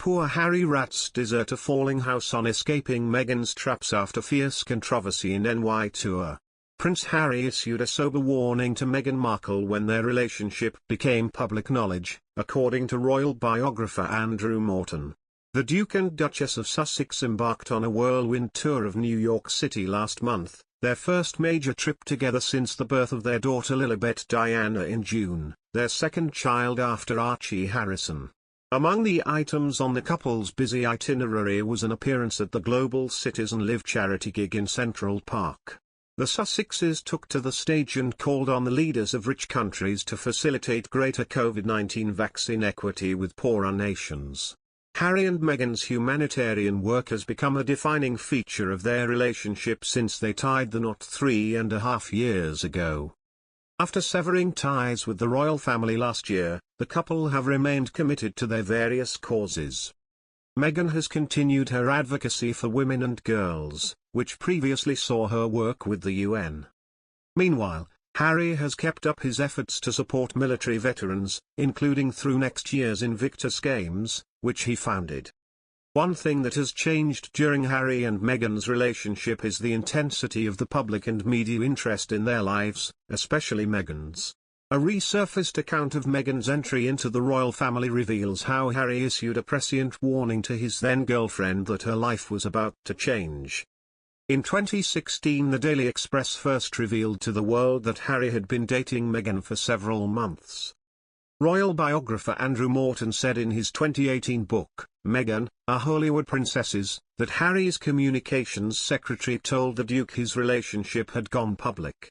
Poor Harry rats desert a falling house on escaping Meghan's traps after fierce controversy in NY tour. Prince Harry issued a sober warning to Meghan Markle when their relationship became public knowledge, according to royal biographer Andrew Morton. The Duke and Duchess of Sussex embarked on a whirlwind tour of New York City last month, their first major trip together since the birth of their daughter Lilibet Diana in June, their second child after Archie Harrison. Among the items on the couple's busy itinerary was an appearance at the Global Citizen Live charity gig in Central Park. The Sussexes took to the stage and called on the leaders of rich countries to facilitate greater COVID-19 vaccine equity with poorer nations. Harry and Meghan's humanitarian work has become a defining feature of their relationship since they tied the knot 3.5 years ago. After severing ties with the royal family last year, the couple have remained committed to their various causes. Meghan has continued her advocacy for women and girls, which previously saw her work with the UN. Meanwhile, Harry has kept up his efforts to support military veterans, including through next year's Invictus Games, which he founded. One thing that has changed during Harry and Meghan's relationship is the intensity of the public and media interest in their lives, especially Meghan's. A resurfaced account of Meghan's entry into the royal family reveals how Harry issued a prescient warning to his then-girlfriend that her life was about to change. In 2016, the Daily Express first revealed to the world that Harry had been dating Meghan for several months. Royal biographer Andrew Morton said in his 2018 book, Meghan, A Hollywood Princesses, that Harry's communications secretary told the Duke his relationship had gone public.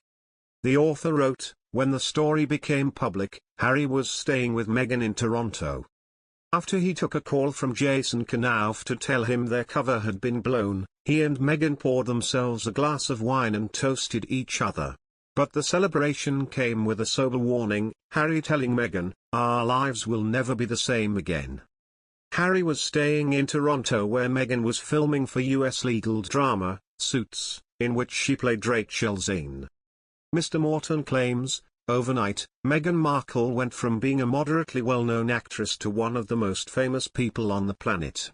The author wrote, when the story became public, Harry was staying with Meghan in Toronto. After he took a call from Jason Knauf to tell him their cover had been blown, he and Meghan poured themselves a glass of wine and toasted each other. But the celebration came with a sober warning, Harry telling Meghan, our lives will never be the same again. Harry was staying in Toronto where Meghan was filming for US legal drama, Suits, in which she played Rachel Zane. Mr. Morton claims, overnight, Meghan Markle went from being a moderately well-known actress to one of the most famous people on the planet.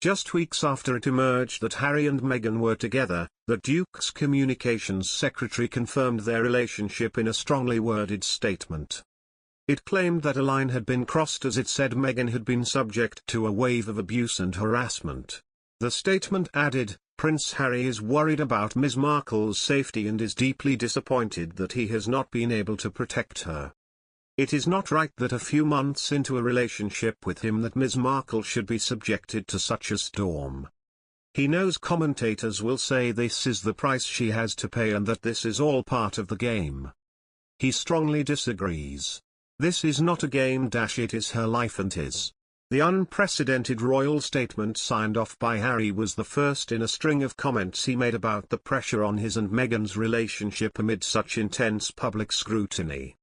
Just weeks after it emerged that Harry and Meghan were together, the Duke's communications secretary confirmed their relationship in a strongly worded statement. It claimed that a line had been crossed as it said Meghan had been subject to a wave of abuse and harassment. The statement added, Prince Harry is worried about Ms. Markle's safety and is deeply disappointed that he has not been able to protect her. It is not right that a few months into a relationship with him that Ms. Markle should be subjected to such a storm. He knows commentators will say this is the price she has to pay and that this is all part of the game. He strongly disagrees. This is not a game. It is her life and his. The unprecedented royal statement signed off by Harry was the first in a string of comments he made about the pressure on his and Meghan's relationship amid such intense public scrutiny.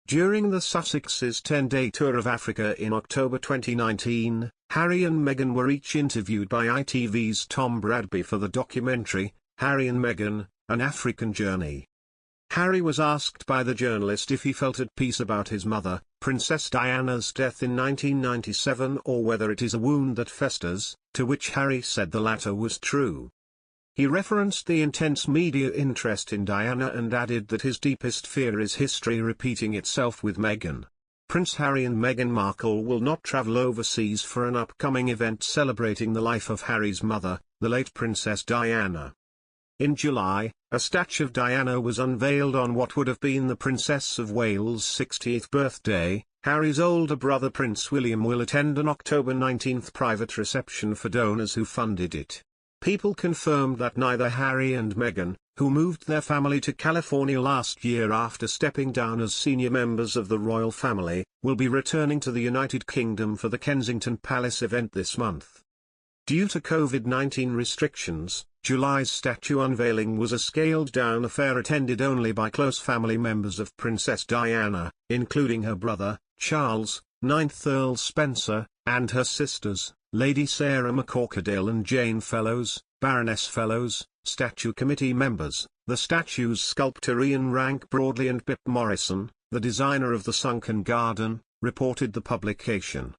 During the Sussexes' 10-day tour of Africa in October 2019, Harry and Meghan were each interviewed by ITV's Tom Bradby for the documentary, Harry and Meghan, An African Journey. Harry was asked by the journalist if he felt at peace about his mother, Princess Diana's death in 1997 or whether it is a wound that festers, to which Harry said the latter was true. He referenced the intense media interest in Diana and added that his deepest fear is history repeating itself with Meghan. Prince Harry and Meghan Markle will not travel overseas for an upcoming event celebrating the life of Harry's mother, the late Princess Diana. In July, a statue of Diana was unveiled on what would have been the Princess of Wales' 60th birthday. Harry's older brother Prince William will attend an October 19 private reception for donors who funded it. People confirmed that neither Harry and Meghan, who moved their family to California last year after stepping down as senior members of the royal family, will be returning to the United Kingdom for the Kensington Palace event this month. Due to COVID-19 restrictions, July's statue unveiling was a scaled-down affair attended only by close family members of Princess Diana, including her brother, Charles, 9th Earl Spencer, and her sisters, Lady Sarah McCorquodale and Jane Fellows, Baroness Fellows, statue committee members. The statue's sculptor Ian Rank Broadley and Pip Morrison, the designer of the sunken garden, reported the publication.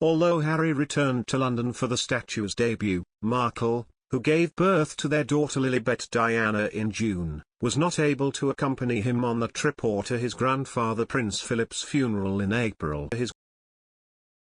Although Harry returned to London for the statue's debut, Markle, who gave birth to their daughter Lilibet Diana in June, was not able to accompany him on the trip or to his grandfather Prince Philip's funeral in April. His